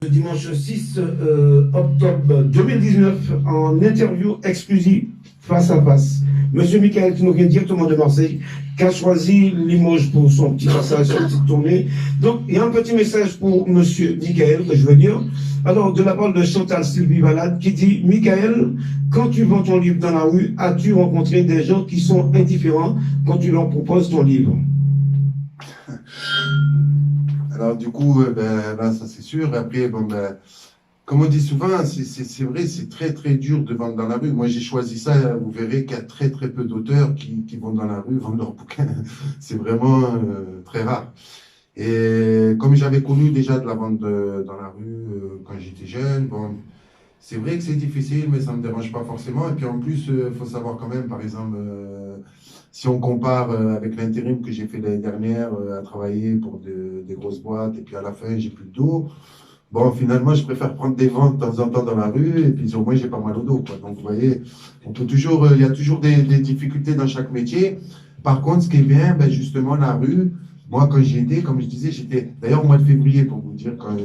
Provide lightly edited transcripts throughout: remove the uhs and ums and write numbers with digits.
Le dimanche 6 octobre 2019 en interview exclusive face à face. Monsieur Michael qui nous vient directement de Marseille, qui a choisi Limoges pour son petit passage, son petite tournée. Donc il y a un petit message pour Monsieur Michael que je veux dire. Alors de la part de Chantal Sylvie Valade qui dit: Michael, quand tu vends ton livre dans la rue, as-tu rencontré des gens qui sont indifférents quand tu leur proposes ton livre? Alors du coup, là, ça c'est sûr. Après, comme on dit souvent, c'est vrai, c'est très très dur de vendre dans la rue. Moi, j'ai choisi ça. Vous verrez qu'il y a très très peu d'auteurs qui vont dans la rue, vendent leurs bouquins. C'est vraiment très rare. Et comme j'avais connu déjà de la vente dans la rue quand j'étais jeune, bon, c'est vrai que c'est difficile, mais ça ne me dérange pas forcément. Et puis en plus, il faut savoir quand même, par exemple, si on compare avec l'intérim que j'ai fait l'année dernière, à travailler pour des grosses boîtes, et puis à la fin, j'ai plus de dos. Bon, finalement, je préfère prendre des ventes de temps en temps dans la rue, et puis au moins, j'ai pas mal au dos, quoi. Donc, vous voyez, on peut toujours, il y a toujours des difficultés dans chaque métier. Par contre, ce qui est bien, justement, la rue, moi, quand j'y étais, comme je disais, j'étais, d'ailleurs, au mois de février, pour vous dire, quand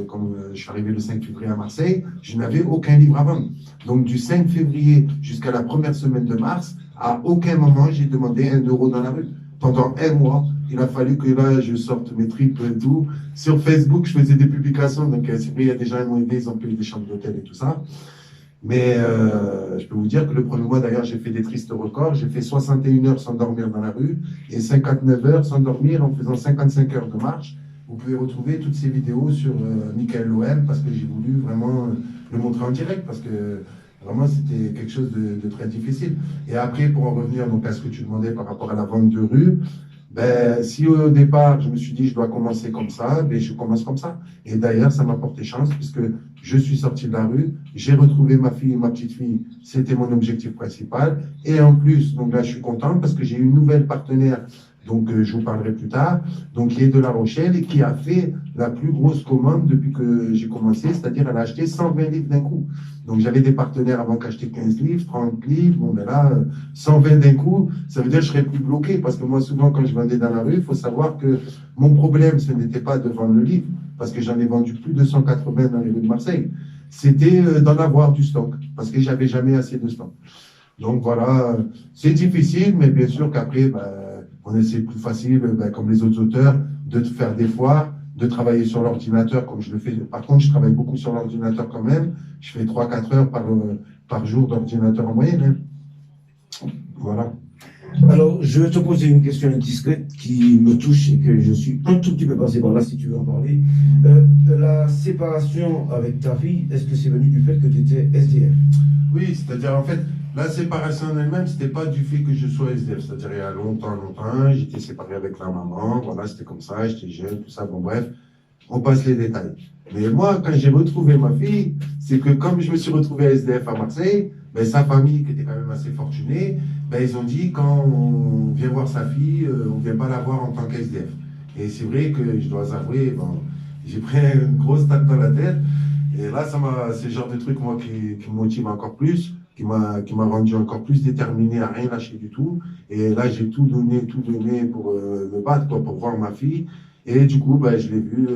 je suis arrivé le 5 février à Marseille, je n'avais aucun livre à vendre. Donc, du 5 février jusqu'à la première semaine de mars, à aucun moment, j'ai demandé 1 € dans la rue. Pendant un mois, il a fallu que là, je sorte mes tripes et tout. Sur Facebook, je faisais des publications. Donc, c'est vrai, il y a des gens qui m'ont aidé, ils ont payé des chambres d'hôtel et tout ça. Mais je peux vous dire que le premier mois, d'ailleurs, j'ai fait des tristes records. J'ai fait 61 heures sans dormir dans la rue et 59 heures sans dormir en faisant 55 heures de marche. Vous pouvez retrouver toutes ces vidéos sur Michael Lohem parce que j'ai voulu vraiment le montrer en direct parce que vraiment, c'était quelque chose de très difficile. Et après, pour en revenir donc, à ce que tu demandais par rapport à la vente de rue, si au départ, je me suis dit, je dois commencer comme ça, je commence comme ça. Et d'ailleurs, ça m'a porté chance, puisque je suis sorti de la rue, j'ai retrouvé ma fille, ma petite fille, c'était mon objectif principal. Et en plus, donc là, je suis content, parce que j'ai une nouvelle partenaire, donc je vous parlerai plus tard, donc qui est de La Rochelle, et qui a fait la plus grosse commande depuis que j'ai commencé, c'est-à-dire elle a acheté 120 livres d'un coup. Donc j'avais des partenaires avant qui achetaient 15 livres, 30 livres, bon là, 120 d'un coup, ça veut dire que je serais plus bloqué, parce que moi souvent quand je vendais dans la rue, il faut savoir que mon problème, ce n'était pas de vendre le livre, parce que j'en ai vendu plus de 180 dans les rues de Marseille, c'était d'en avoir du stock, parce que j'avais jamais assez de stock. Donc voilà, c'est difficile, mais bien sûr qu'après, on essaie plus facile, comme les autres auteurs, de faire des foires, de travailler sur l'ordinateur comme je le fais. Par contre, je travaille beaucoup sur l'ordinateur quand même. Je fais 3-4 heures par jour d'ordinateur en moyenne. Hein. Voilà. Alors, je vais te poser une question indiscrète qui me touche et que je suis un tout petit peu passé par là, si tu veux en parler. La séparation avec ta fille, est-ce que c'est venu du fait que tu étais SDF? Oui, c'est-à-dire en fait, la séparation en elle-même, c'était pas du fait que je sois SDF. C'est-à-dire il y a longtemps, j'étais séparé avec la maman, voilà, c'était comme ça, j'étais jeune, tout ça, bon bref, on passe les détails. Mais moi, quand j'ai retrouvé ma fille, c'est que comme je me suis retrouvé à SDF à Marseille, sa famille, qui était quand même assez fortunée, ils ont dit, quand on vient voir sa fille, on ne vient pas la voir en tant qu'SDF. Et c'est vrai que je dois avouer, j'ai pris une grosse tape dans la tête. Et là, c'est le genre de truc, moi, qui me motive encore plus, qui m'a rendu encore plus déterminé à rien lâcher du tout. Et là, j'ai tout donné pour me battre, quoi, pour voir ma fille. Et du coup, je l'ai vue.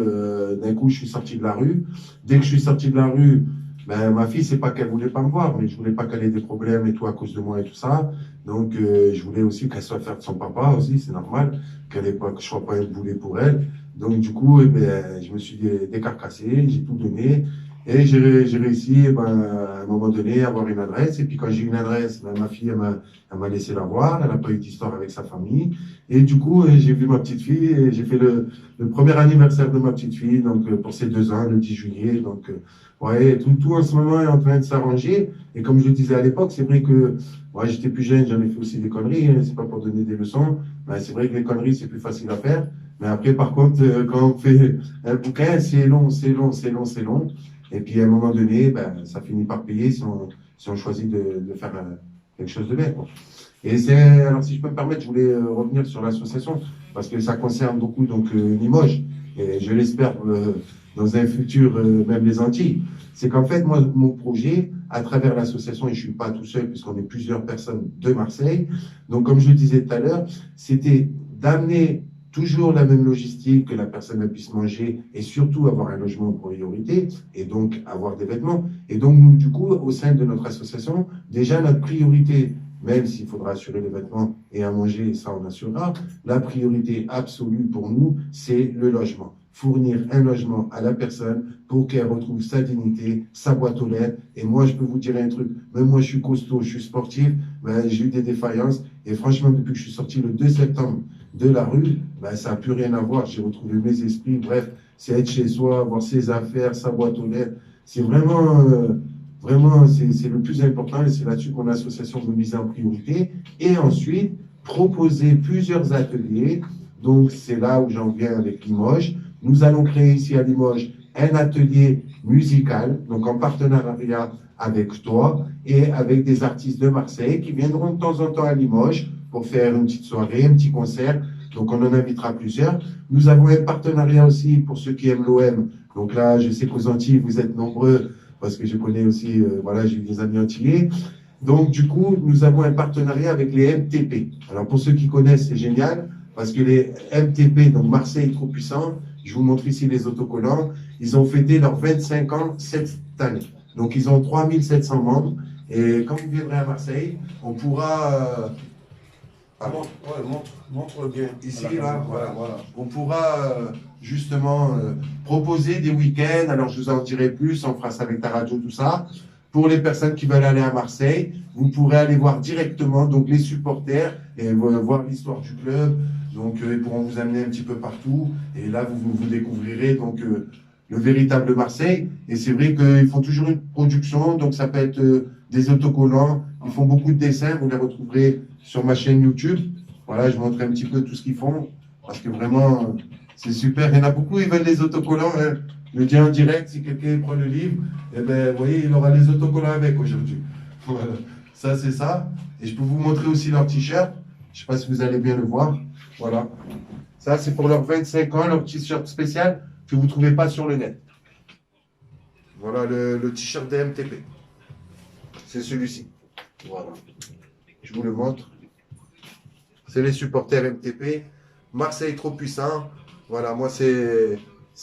D'un coup, je suis sorti de la rue. Dès que je suis sorti de la rue, ma fille, c'est pas qu'elle voulait pas me voir, mais je voulais pas qu'elle ait des problèmes et tout à cause de moi et tout ça. Donc, je voulais aussi qu'elle soit fière de son papa aussi, c'est normal, que je sois pas un boulet pour elle. Donc, du coup, je me suis décarcassé, j'ai tout donné. Et j'ai réussi, à un moment donné, à avoir une adresse. Et puis, quand j'ai eu une adresse, ma fille, elle m'a laissé la voir. Elle n'a pas eu d'histoire avec sa famille. Et du coup, j'ai vu ma petite fille et j'ai fait le premier anniversaire de ma petite fille, donc pour ses 2 ans, le 10 juillet. Donc, ouais, tout en ce moment est en train de s'arranger. Et comme je le disais à l'époque, c'est vrai que j'étais plus jeune, j'en ai fait aussi des conneries. Hein, c'est pas pour donner des leçons. C'est vrai que les conneries, c'est plus facile à faire. Mais après, par contre, quand on fait un bouquin, c'est long. Et puis, à un moment donné, ça finit par payer si on choisit de faire quelque chose de bien, quoi. Et alors, si je peux me permettre, je voulais revenir sur l'association, parce que ça concerne beaucoup donc Limoges, et je l'espère dans un futur, même les Antilles. C'est qu'en fait, moi, mon projet, à travers l'association, et je ne suis pas tout seul, puisqu'on est plusieurs personnes de Marseille, donc comme je le disais tout à l'heure, c'était d'amener toujours la même logistique, que la personne puisse manger et surtout avoir un logement en priorité et donc avoir des vêtements. Et donc, nous, du coup, au sein de notre association, déjà notre priorité, même s'il faudra assurer les vêtements et à manger, ça on assurera, la priorité absolue pour nous, c'est le logement. Fournir un logement à la personne pour qu'elle retrouve sa dignité, sa boîte aux lettres. Et moi, je peux vous dire un truc, même moi, je suis costaud, je suis sportif, ben, j'ai eu des défaillances. Et franchement, depuis que je suis sorti le 2 septembre de la rue, ben, ça n'a plus rien à voir. J'ai retrouvé mes esprits. Bref, c'est être chez soi, avoir ses affaires, sa boîte aux lettres. C'est vraiment, vraiment, c'est le plus important et c'est là-dessus qu'on a l'association de mise en priorité. Et ensuite, proposer plusieurs ateliers. Donc, c'est là où j'en viens avec Limoges. Nous allons créer ici à Limoges un atelier musical, donc en partenariat avec toi et avec des artistes de Marseille qui viendront de temps en temps à Limoges pour faire une petite soirée, un petit concert. Donc, on en invitera plusieurs. Nous avons un partenariat aussi pour ceux qui aiment l'OM. Donc là, je sais qu'aux Antilles, vous êtes nombreux parce que je connais aussi, voilà, j'ai des amis antillais. Donc, du coup, nous avons un partenariat avec les MTP. Alors, pour ceux qui connaissent, c'est génial parce que les MTP, donc Marseille Trop Puissant, je vous montre ici les autocollants, ils ont fêté leurs 25 ans cette année. Donc, ils ont 3700 membres. Et quand vous viendrez à Marseille, on pourra... montre bien. Ici, là, voilà. On pourra justement proposer des week-ends. Alors, je vous en dirai plus, on fera ça avec ta radio, tout ça. Pour les personnes qui veulent aller à Marseille, vous pourrez aller voir directement donc les supporters et voir l'histoire du club. Donc, ils pourront vous amener un petit peu partout. Et là, vous découvrirez donc le véritable Marseille. Et c'est vrai qu'ils font toujours une production. Donc, ça peut être des autocollants. Ils font beaucoup de dessins. Vous les retrouverez sur ma chaîne YouTube. Voilà, je montre un petit peu tout ce qu'ils font. Parce que vraiment, c'est super. Il y en a beaucoup, ils veulent des autocollants. Hein. Je le dis en direct, si quelqu'un prend le livre, eh ben, vous voyez, il aura les autocollants avec aujourd'hui. Voilà. Ça, c'est ça. Et je peux vous montrer aussi leur t-shirt. Je ne sais pas si vous allez bien le voir. Voilà. Ça, c'est pour leurs 25 ans, leur t-shirt spécial que vous ne trouvez pas sur le net. Voilà le t-shirt des MTP. C'est celui-ci. Voilà. Je vous le montre. C'est les supporters MTP. Marseille Trop Puissant. Voilà, moi, c'est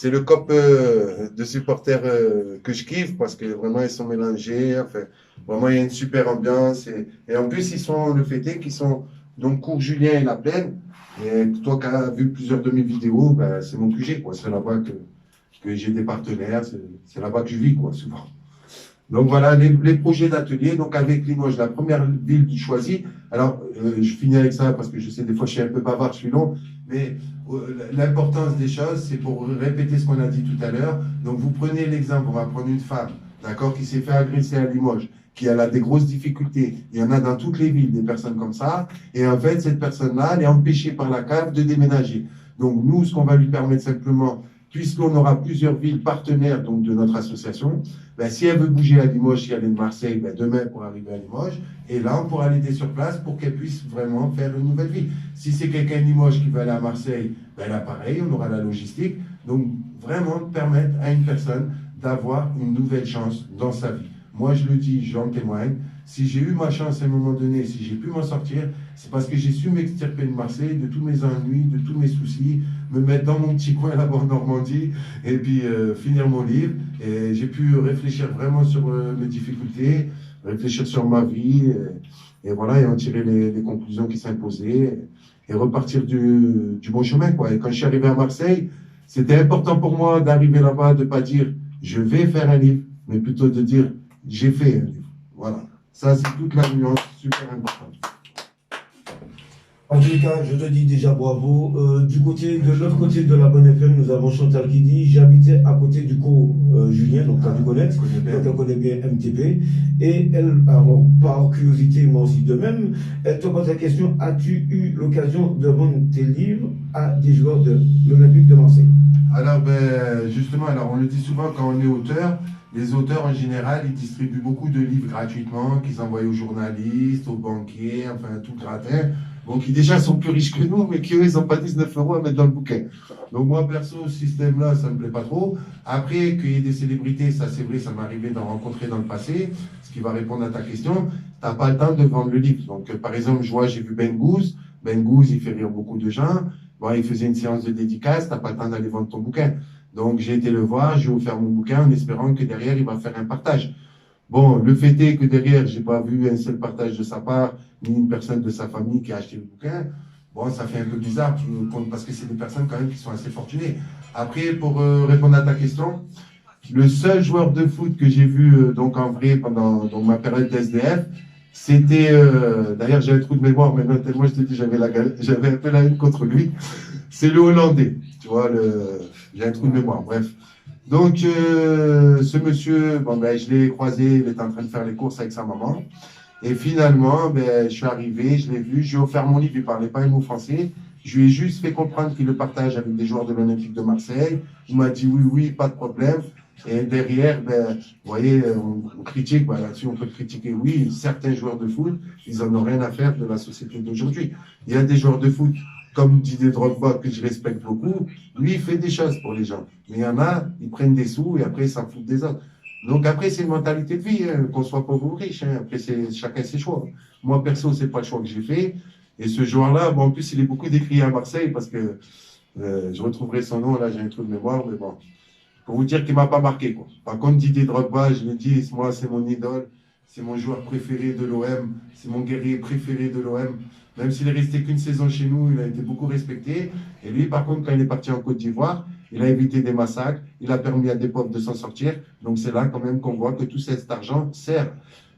le COP de supporters que je kiffe parce que vraiment ils sont mélangés. Enfin, vraiment, il y a une super ambiance. Et en plus, ils sont le fêté qui sont donc Cours Julien et La Plaine. Et toi qui as vu plusieurs de mes vidéos, ben, c'est mon QG, quoi. C'est là-bas que j'ai des partenaires. C'est là-bas que je vis, quoi, souvent. Donc voilà les projets d'atelier. Donc avec Limoges, la première ville du choisi. Alors, je finis avec ça parce que je sais des fois je suis un peu bavard, je suis long. Mais l'importance des choses, c'est pour répéter ce qu'on a dit tout à l'heure. Donc vous prenez l'exemple, on va prendre une femme, d'accord, qui s'est fait agresser à Limoges, qui a des grosses difficultés. Il y en a dans toutes les villes des personnes comme ça. Et en fait, cette personne-là, elle est empêchée par la CAF de déménager. Donc nous, ce qu'on va lui permettre simplement, puisqu'on aura plusieurs villes partenaires donc, de notre association, ben, si elle veut bouger à Limoges, si elle est de Marseille, ben, demain pour arriver à Limoges, et là on pourra l'aider sur place pour qu'elle puisse vraiment faire une nouvelle vie. Si c'est quelqu'un de Limoges qui veut aller à Marseille, ben là pareil, on aura la logistique. Donc vraiment permettre à une personne d'avoir une nouvelle chance dans sa vie. Moi je le dis, j'en témoigne, si j'ai eu ma chance à un moment donné, si j'ai pu m'en sortir, c'est parce que j'ai su m'extirper de Marseille, de tous mes ennuis, de tous mes soucis, me mettre dans mon petit coin là-bas en Normandie, et puis finir mon livre. Et j'ai pu réfléchir vraiment sur mes difficultés, réfléchir sur ma vie, et voilà, et en tirer les conclusions qui s'imposaient, et repartir du bon chemin, quoi. Et quand je suis arrivé à Marseille, c'était important pour moi d'arriver là-bas, de ne pas dire « je vais faire un livre », mais plutôt de dire « j'ai fait un livre ». Voilà. Ça, c'est toute la nuance super importante. En tous les cas, je te dis déjà bravo. De l'autre côté de la Bonne FM, nous avons Chantal qui dit j'habitais à côté du cours Julien, donc tu as dû connaître, donc elle connaît bien MTP. Et elle, alors, par curiosité, moi aussi de même, elle te pose la question as-tu eu l'occasion de vendre tes livres à des joueurs de l'Olympique de Marseille? Alors, ben, justement, alors on le dit souvent quand on est auteur. Les auteurs, en général, ils distribuent beaucoup de livres gratuitement, qu'ils envoient aux journalistes, aux banquiers, enfin, tout gratin. Donc, qui déjà sont plus riches que nous, mais qui, eux, ils n'ont pas 19 € à mettre dans le bouquin. Donc, moi, perso, ce système-là, ça ne me plaît pas trop. Après, qu'il y ait des célébrités, ça, c'est vrai, ça m'est arrivé d'en rencontrer dans le passé. Ce qui va répondre à ta question, tu n'as pas le temps de vendre le livre. Donc, par exemple, j'ai vu Ben Gouz. Ben Gouz, il fait rire beaucoup de gens. Bon, il faisait une séance de dédicace, t'as pas le temps d'aller vendre ton bouquin. Donc, j'ai été le voir, j'ai offert mon bouquin en espérant que derrière, il va faire un partage. Bon, le fait est que derrière, j'ai pas vu un seul partage de sa part, ni une personne de sa famille qui a acheté le bouquin. Bon, ça fait un peu bizarre, parce que c'est des personnes quand même qui sont assez fortunées. Après, pour répondre à ta question, le seul joueur de foot que j'ai vu donc en vrai pendant donc, ma période d'SDF, c'était d'ailleurs j'ai un trou de mémoire maintenant tellement je te dis j'avais un peu la haine contre lui. C'est le Hollandais, tu vois j'ai un trou de mémoire. Bref, donc ce monsieur, bon ben je l'ai croisé, il était en train de faire les courses avec sa maman. Et finalement, ben, je suis arrivé, je l'ai vu, je lui ai offert mon livre, il ne parlait pas un mot français. Je lui ai juste fait comprendre qu'il le partage avec des joueurs de l'Olympique de Marseille. Il m'a dit oui, oui, pas de problème. Et derrière, ben, vous voyez, on critique, ben, là-dessus on peut critiquer, oui, certains joueurs de foot, ils n'en ont rien à faire de la société d'aujourd'hui. Il y a des joueurs de foot, comme Didier Drogba, que je respecte beaucoup, lui, il fait des choses pour les gens. Mais il y en a, ils prennent des sous et après, ils s'en foutent des autres. Donc après, c'est une mentalité de vie, hein, qu'on soit pauvre ou riche. Hein. Après, c'est chacun ses choix. Moi, perso, c'est pas le choix que j'ai fait. Et ce joueur-là, bon, en plus, il est beaucoup décrié à Marseille parce que je retrouverai son nom, là, j'ai un trou de mémoire, mais bon. Pour vous dire qu'il m'a pas marqué, quoi. Par contre, Didier Drogba, je le dis, moi, c'est mon idole. C'est mon joueur préféré de l'OM. C'est mon guerrier préféré de l'OM. Même s'il est resté qu'une saison chez nous, il a été beaucoup respecté. Et lui, par contre, quand il est parti en Côte d'Ivoire, il a évité des massacres, il a permis à des pauvres de s'en sortir. Donc c'est là quand même qu'on voit que tout cet argent sert.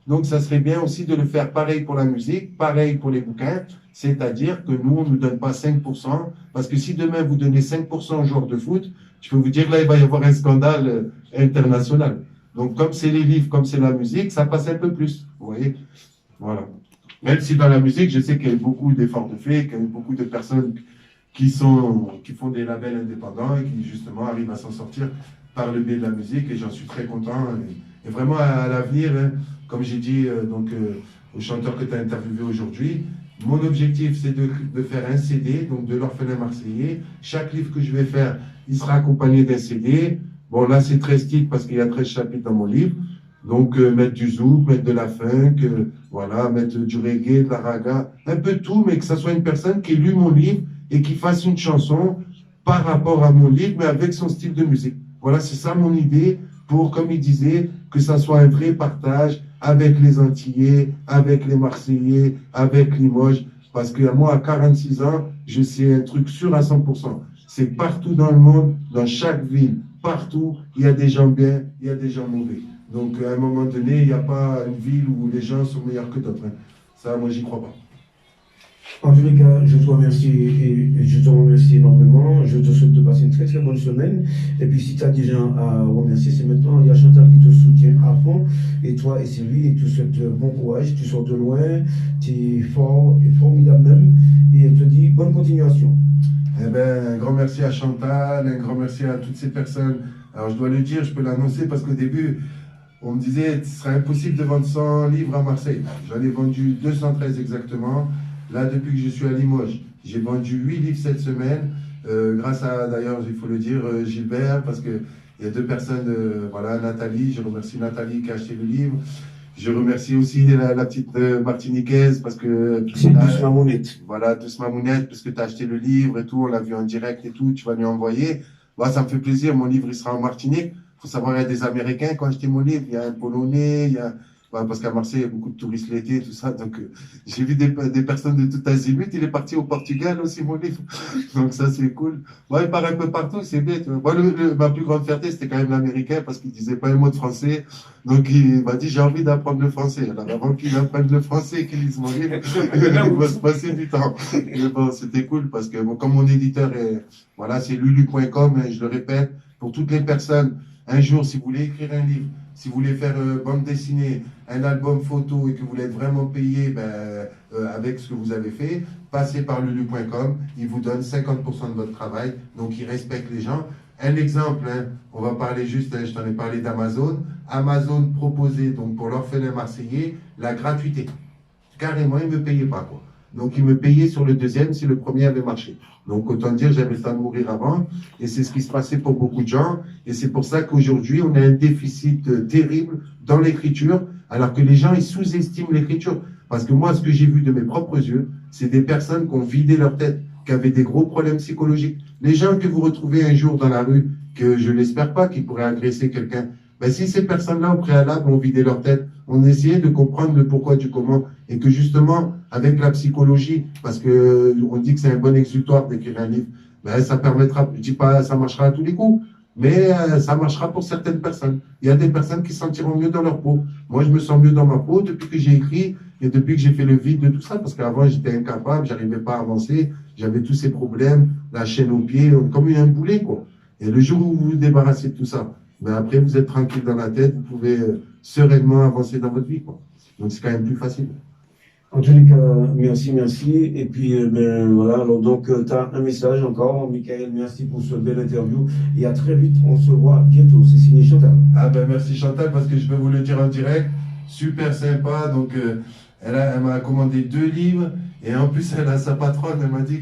Donc ça serait bien aussi de le faire pareil pour la musique, pareil pour les bouquins, c'est-à-dire que nous, on ne nous donne pas 5%, parce que si demain vous donnez 5% aux joueurs de foot, je peux vous dire là, il va y avoir un scandale international. Donc comme c'est les livres, comme c'est la musique, ça passe un peu plus, vous voyez. Voilà. Même si dans la musique, je sais qu'il y a eu beaucoup d'efforts de fait, qu'il y a eu beaucoup de personnes qui font des labels indépendants et qui justement arrivent à s'en sortir par le biais de la musique et j'en suis très content. Et vraiment à l'avenir, hein, comme j'ai dit au chanteur que tu as interviewé aujourd'hui, mon objectif c'est de faire un CD, donc de l'orphelin marseillais. Chaque livre que je vais faire, il sera accompagné d'un CD. Bon là c'est 13 titres parce qu'il y a 13 chapitres dans mon livre. Donc mettre du zouk, mettre de la funk, voilà, mettre du reggae, de la raga, un peu tout, mais que ça soit une personne qui ait lu mon livre et qui fasse une chanson par rapport à mon livre, mais avec son style de musique. Voilà, c'est ça mon idée pour, comme il disait, que ça soit un vrai partage avec les Antillais, avec les Marseillais, avec Limoges, parce que moi, à 46 ans, je sais un truc sûr à 100%. C'est partout dans le monde, dans chaque ville, partout, il y a des gens bien, il y a des gens mauvais. Donc, à un moment donné, il n'y a pas une ville où les gens sont meilleurs que d'autres. Hein. Ça, moi, j'y crois pas. En tous les cas, je te remercie et je te remercie énormément. Je te souhaite de passer une très très bonne semaine. Et puis si tu as des gens à remercier, c'est maintenant. Il y a Chantal qui te soutient à fond. Et toi et Sylvie, et tu souhaites bon courage. Tu sors de loin, tu es fort et formidable même. Et elle te dit bonne continuation. Eh ben, un grand merci à Chantal, un grand merci à toutes ces personnes. Alors je dois le dire, je peux l'annoncer parce qu'au début, on me disait ce serait impossible de vendre 100 livres à Marseille. J'en ai vendu 213 exactement. Là, depuis que je suis à Limoges, j'ai vendu 8 livres cette semaine, grâce à, d'ailleurs, il faut le dire, Gilbert, parce qu'il y a deux personnes, voilà, Nathalie, je remercie Nathalie qui a acheté le livre. Je remercie aussi la petite Martiniquaise, parce que... C'est Douce Mamounette. Voilà, Douce Mamounette, parce que tu as acheté le livre et tout, on l'a vu en direct et tout, tu vas lui envoyer. Bah, ça me fait plaisir, mon livre, il sera en Martinique. Il faut savoir, il y a des Américains qui ont acheté mon livre, il y a un Polonais, il y a... Bah, parce qu'à Marseille, il y a beaucoup de touristes l'été, tout ça. Donc, j'ai vu des personnes de tout azimut. Il est parti au Portugal aussi, mon livre. Donc, ça, c'est cool. Moi, il part un peu partout, c'est bien. Tu vois. Moi, ma plus grande fierté, c'était quand même l'américain parce qu'il disait pas un mot de français. Donc, il m'a dit, j'ai envie d'apprendre le français. Alors, avant qu'il apprenne le français et qu'il lise mon livre, il va se passer du temps. Mais bon, c'était cool parce que, bon, comme mon éditeur est, voilà, c'est lulu.com, hein, je le répète, pour toutes les personnes, un jour, si vous voulez écrire un livre, si vous voulez faire bande dessinée, un album photo et que vous voulez être vraiment payé avec ce que vous avez fait, passez par lulu.com, il vous donne 50% de votre travail, donc il respecte les gens. Un exemple, hein, on va parler juste, hein, je t'en ai parlé d'Amazon. Amazon proposait donc pour l'orphelin marseillais la gratuité. Carrément, il ne me payait pas, quoi. Donc il me payait sur le deuxième si le premier avait marché. Donc autant dire, j'avais le temps de mourir avant. Et c'est ce qui se passait pour beaucoup de gens. Et c'est pour ça qu'aujourd'hui, on a un déficit terrible dans l'écriture, alors que les gens, ils sous-estiment l'écriture. Parce que moi, ce que j'ai vu de mes propres yeux, c'est des personnes qui ont vidé leur tête. qui avaient des gros problèmes psychologiques. Les gens que vous retrouvez un jour dans la rue, que je l'espère pas, qui pourraient agresser quelqu'un, ben, si ces personnes-là, au préalable, ont vidé leur tête, on essayait de comprendre le pourquoi du comment, et que justement, avec la psychologie, parce que on dit que c'est un bon exutoire d'écrire un livre, ben, ça permettra, je dis pas, ça marchera à tous les coups, mais ça marchera pour certaines personnes. Il y a des personnes qui se sentiront mieux dans leur peau. Moi, je me sens mieux dans ma peau depuis que j'ai écrit et depuis que j'ai fait le vide de tout ça, parce qu'avant, j'étais incapable, j'arrivais pas à avancer, j'avais tous ces problèmes, la chaîne aux pieds, comme un boulet, quoi. Et le jour où vous vous débarrassez de tout ça, ben après, vous êtes tranquille dans la tête, vous pouvez sereinement avancer dans votre vie, quoi. Donc, c'est quand même plus facile. En tous les cas, merci, merci. Et puis, ben, voilà, alors donc, tu as un message encore. Michael, merci pour ce bel interview. Et à très vite, on se voit bientôt. C'est signé Chantal. Ah ben merci Chantal, parce que je peux vous le dire en direct, super sympa. Donc, elle m'a commandé 2 livres. Et en plus, elle a sa patronne, elle m'a dit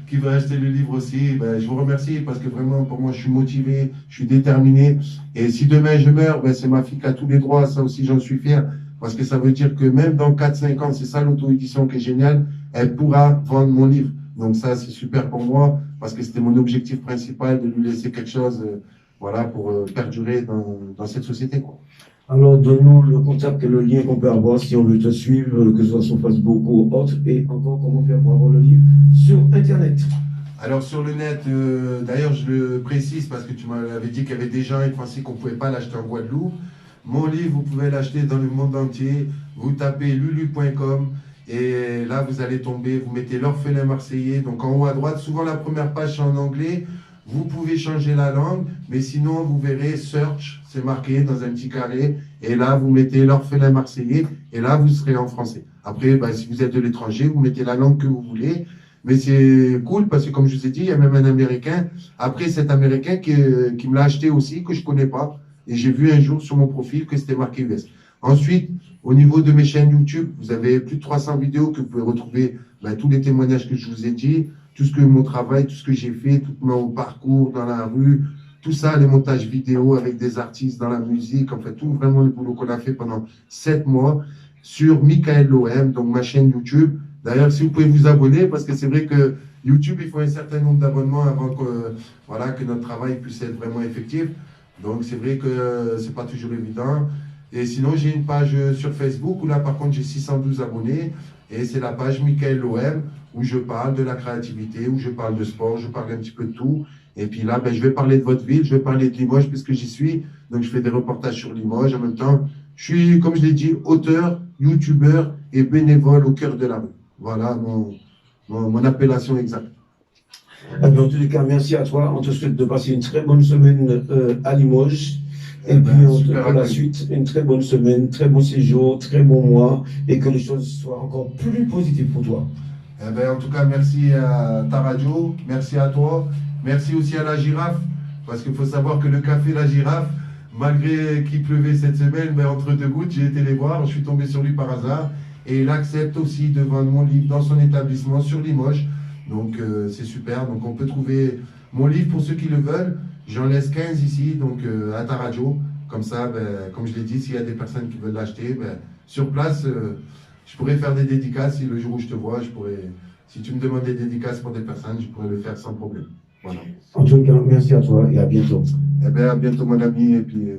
qu'il va acheter le livre aussi. Ben, je vous remercie parce que vraiment, pour moi, je suis motivé, je suis déterminé. Et si demain je meurs, ben, c'est ma fille qui a tous les droits. Ça aussi, j'en suis fier. Parce que ça veut dire que même dans 4-5 ans, c'est ça l'auto-édition qui est géniale, elle pourra vendre mon livre. Donc ça, c'est super pour moi, parce que c'était mon objectif principal de lui laisser quelque chose, voilà, pour perdurer dans cette société, quoi. Alors, donne-nous le contact et le lien qu'on peut avoir si on veut te suivre, que ce soit sur Facebook ou autre, et encore comment faire pour avoir le livre sur Internet. Alors sur le net, d'ailleurs je le précise parce que tu m'avais dit qu'il y avait des gens qui pensaient qu'on ne pouvait pas l'acheter en Guadeloupe. Mon livre, vous pouvez l'acheter dans le monde entier. Vous tapez lulu.com et là vous allez tomber, vous mettez l'orphelin marseillais. Donc en haut à droite, souvent la première page c'est en anglais. Vous pouvez changer la langue, mais sinon vous verrez search, c'est marqué dans un petit carré. Et là vous mettez l'orphelin marseillais et là vous serez en français. Après, ben, si vous êtes de l'étranger, vous mettez la langue que vous voulez. Mais c'est cool parce que comme je vous ai dit, il y a même un Américain. Après, cet Américain qui me l'a acheté aussi, que je connais pas. Et j'ai vu un jour sur mon profil que c'était marqué US. Ensuite, au niveau de mes chaînes YouTube, vous avez plus de 300 vidéos que vous pouvez retrouver, ben, tous les témoignages que je vous ai dit, tout ce que mon travail, tout ce que j'ai fait, tout mon parcours dans la rue, tout ça, les montages vidéo avec des artistes dans la musique, en fait, tout vraiment le boulot qu'on a fait pendant 7 mois sur Michael Lohem, donc ma chaîne YouTube. D'ailleurs, si vous pouvez vous abonner, parce que c'est vrai que YouTube, il faut un certain nombre d'abonnements avant que, voilà, que notre travail puisse être vraiment effectif. Donc, c'est vrai que c'est pas toujours évident. Et sinon, j'ai une page sur Facebook où là, par contre, j'ai 612 abonnés. Et c'est la page Michael Lohem où je parle de la créativité, où je parle de sport, je parle un petit peu de tout. Et puis là, ben, je vais parler de votre ville, je vais parler de Limoges puisque j'y suis. Donc, je fais des reportages sur Limoges. En même temps, je suis, comme je l'ai dit, auteur, youtubeur et bénévole au cœur de la rue. Voilà mon appellation exacte. En tous les cas, merci à toi. On te souhaite de passer une très bonne semaine à Limoges. Et puis, pour la suite, une très bonne semaine, très bon séjour, très bon mois, et que les choses soient encore plus positives pour toi. Eh ben, en tout cas, merci à ta radio, merci à toi, merci aussi à la girafe, parce qu'il faut savoir que le café La Girafe, malgré qu'il pleuvait cette semaine, mais entre 2 gouttes, j'ai été les voir, je suis tombé sur lui par hasard, et il accepte aussi de vendre mon livre dans son établissement sur Limoges. Donc c'est super, donc on peut trouver mon livre pour ceux qui le veulent. J'en laisse 15 ici, donc à ta radio. Comme ça, ben, comme je l'ai dit, s'il y a des personnes qui veulent l'acheter, ben, sur place, je pourrais faire des dédicaces. Si le jour où je te vois, si tu me demandes des dédicaces pour des personnes, je pourrais le faire sans problème. Voilà. En tout cas, merci à toi et à bientôt. Eh bien, à bientôt, mon ami, et puis